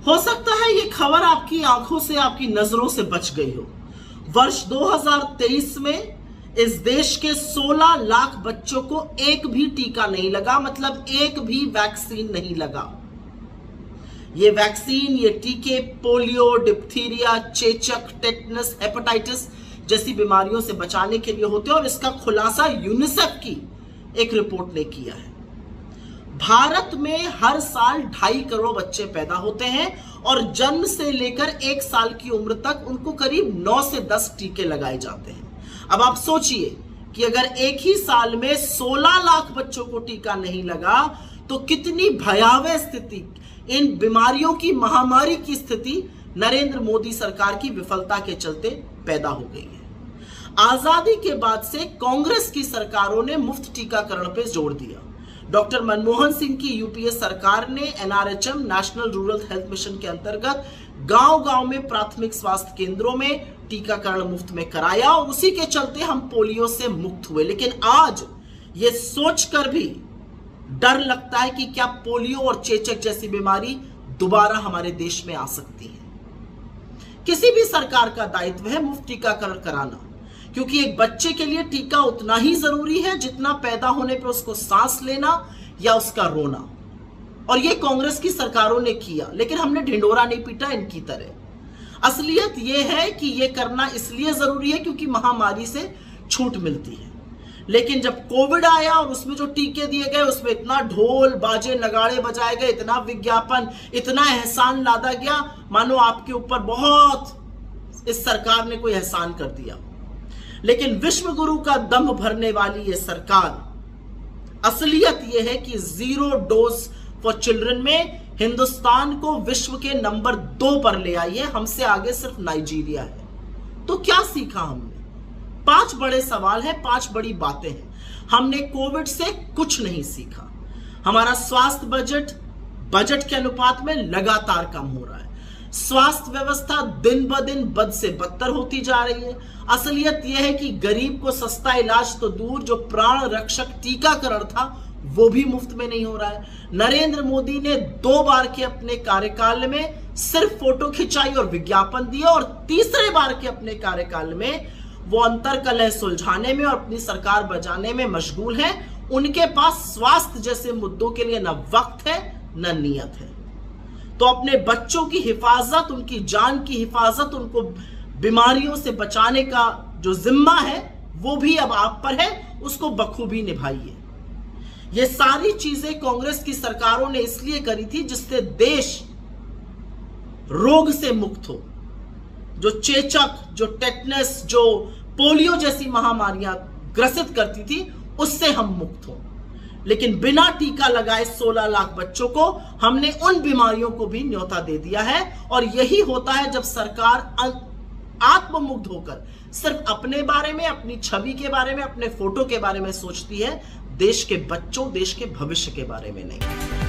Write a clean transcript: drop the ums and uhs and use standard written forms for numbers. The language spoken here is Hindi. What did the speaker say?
हो सकता है ये खबर आपकी आंखों से, आपकी नजरों से बच गई हो। वर्ष 2023 में इस देश के 16 लाख बच्चों को एक भी टीका नहीं लगा, मतलब एक भी वैक्सीन नहीं लगा। ये वैक्सीन, ये टीके पोलियो, डिप्थीरिया, चेचक, टेटनस, हेपेटाइटिस जैसी बीमारियों से बचाने के लिए होते हैं और इसका खुलासा यूनिसेफ की एक रिपोर्ट ने किया है। भारत में हर साल 2.5 करोड़ बच्चे पैदा होते हैं और जन्म से लेकर 1 साल की उम्र तक उनको करीब 9 से 10 टीके लगाए जाते हैं। अब आप सोचिए कि अगर एक ही साल में 16 लाख बच्चों को टीका नहीं लगा तो कितनी भयावह स्थिति, इन बीमारियों की महामारी की स्थिति नरेंद्र मोदी सरकार की विफलता के चलते पैदा हो गई है। आजादी के बाद से कांग्रेस की सरकारों ने मुफ्त टीकाकरण पर जोर दिया। डॉक्टर मनमोहन सिंह की यूपीए सरकार ने NRHM, national rural health mission के अंतर्गत गांव-गांव में प्राथमिक स्वास्थ्य केंद्रों में टीकाकरण मुफ्त में कराया और उसी के चलते हम पोलियो से मुक्त हुए। लेकिन आज ये सोचकर भी डर लगता है कि क्या पोलियो और चेचक जैसी बीमारी दोबारा हमारे देश में आ सकती है। किसी भी सरकार का दायित्व है मुफ्त टीकाकरण कराना, क्योंकि एक बच्चे के लिए टीका उतना ही जरूरी है जितना पैदा होने पर उसको सांस लेना या उसका रोना। और ये कांग्रेस की सरकारों ने किया, लेकिन हमने ढिंढोरा नहीं पीटा इनकी तरह। असलियत ये है कि ये करना इसलिए जरूरी है क्योंकि महामारी से छूट मिलती है। लेकिन जब कोविड आया और उसमें जो टीके दिए गए उसमें इतना ढोल बाजे नगाड़े बजाए गए, इतना विज्ञापन, इतना एहसान लादा गया, मानो आपके ऊपर बहुत इस सरकार ने कोई एहसान कर दिया। लेकिन विश्व गुरु का दम भरने वाली ये सरकार, असलियत ये है कि 0 डोज फॉर चिल्ड्रन में हिंदुस्तान को विश्व के नंबर 2 पर ले आई है। हमसे आगे सिर्फ नाइजीरिया है। तो क्या सीखा हमने? 5 बड़े सवाल हैं, 5 बड़ी बातें हैं। हमने कोविड से कुछ नहीं सीखा। हमारा स्वास्थ्य बजट के अनुपात में लगातार कम हो रहा है। स्वास्थ्य व्यवस्था दिन ब दिन बद से बदतर होती जा रही है। असलियत यह है कि गरीब को सस्ता इलाज तो दूर, जो प्राण रक्षक टीकाकरण था वो भी मुफ्त में नहीं हो रहा है। नरेंद्र मोदी ने 2 बार के अपने कार्यकाल में सिर्फ फोटो खिंचाई और विज्ञापन दिया और तीसरे बार के अपने कार्यकाल में वो अंतरकलह सुलझाने में और अपनी सरकार बचाने में मशगूल है। उनके पास स्वास्थ्य जैसे मुद्दों के लिए न वक्त है न नियत है। तो अपने बच्चों की हिफाजत, उनकी जान की हिफाजत, उनको बीमारियों से बचाने का जो जिम्मा है वो भी अब आप पर है, उसको बखूबी निभाइए। ये सारी चीजें कांग्रेस की सरकारों ने इसलिए करी थी जिससे देश रोग से मुक्त हो। जो चेचक, जो टेटनस, जो पोलियो जैसी महामारियां ग्रसित करती थी उससे हम मुक्त हो। लेकिन बिना टीका लगाए 16 लाख बच्चों को हमने उन बीमारियों को भी न्योता दे दिया है। और यही होता है जब सरकार आत्ममुग्ध होकर सिर्फ अपने बारे में, अपनी छवि के बारे में, अपने फोटो के बारे में सोचती है, देश के बच्चों, देश के भविष्य के बारे में नहीं।